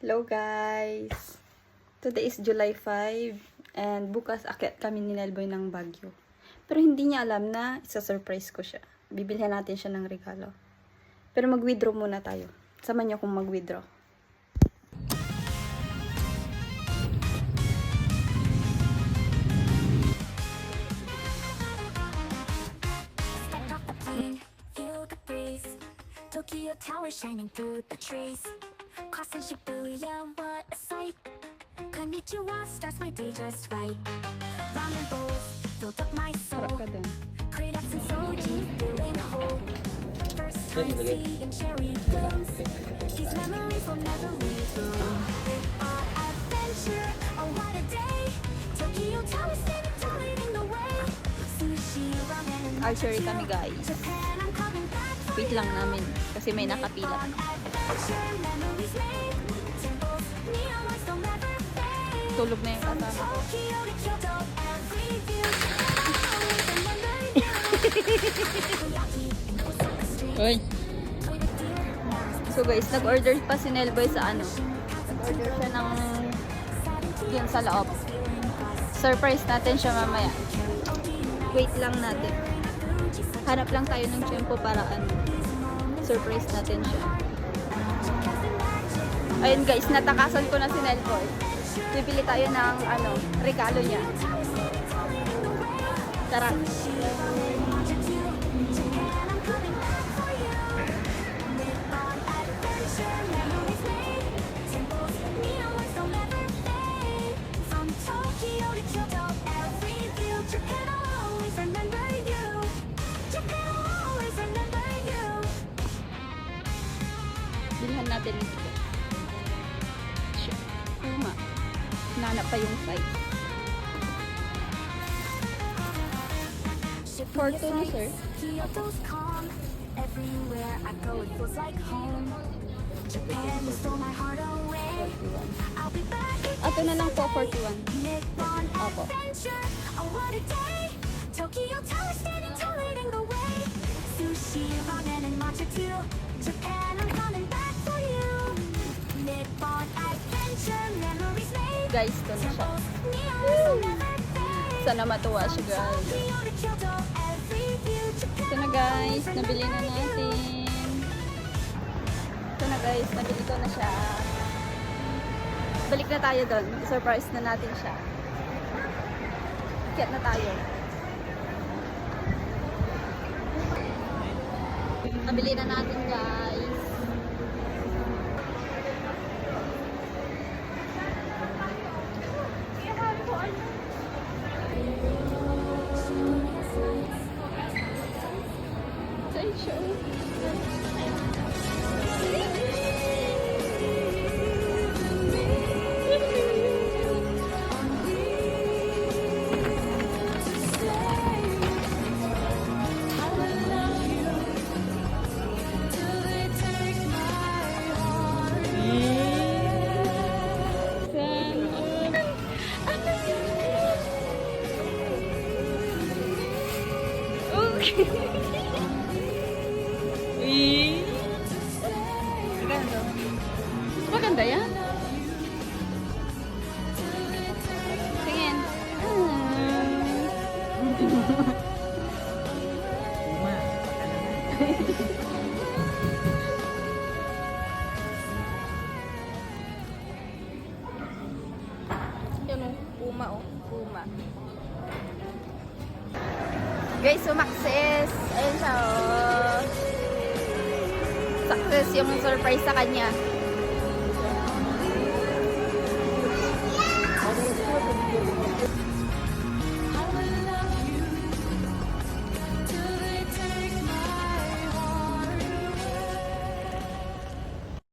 Hello guys! Today is July 5 and bukas akyat kami ni Nelboy ng Baguio. Pero hindi niya alam na isa-surprise ko siya. Bibilhan natin siya ng regalo. Pero mag-withdraw muna tayo. Sama niyo akong mag-withdraw. Tokyo Tower shining through the trees. Crossing Shibuya, what a sight. Konnichiwa starts my day just right. Ramen bowls filled up my soul. Sarap ka din. Kratos and Soji feeling whole. First time seeing cherry blooms. These memories will never regrow. Our adventure, oh what a day. Tokyo Tower standing tall leading the way. Sushi, ramen, and Archery kami guys. Japan, I'm coming back for Wait lang namin kasi may nakapila. Tulog na yung kasama ko. Uy. So guys, nag-order pa si Nelboy sa ano. Nag-order siya ng dun sa loob. Surprise natin siya mamaya. Wait lang natin. Hanap lang tayo ng tiyempo para ano. Surprise natin siya. Ayun guys, natakasan ko na si Nelboy. Bibili tayo ng ano, regalo niya. Tara. Bilhan natin ito. Puma. Nanap pa yung size. 42 na sir. Kyoto's calm. Everywhere I go, it feels like home. Japan stole my heart away. 41. I'll be back Ato na lang po, 41. Nippon Opo. adventure. Oh, what a day. Tokyo Tower standing tall leading the way. Sushi, ramen, and matcha too. Japan, I'm coming back for you. Nippon adventure, memories made. Guys, ito na siya. Sana matuwa siya guys. Ito na guys, nabili na natin. Ito na guys, nabili ko na siya. Balik na tayo doon. Surprise na natin siya. Kiyat na tayo. Nabili na natin guys. Maganda. Maganda yan. Tingin. Yan o, Puma o. Puma. Guys, sumakses. Ayun siya o. Success yung surprise sa kanya.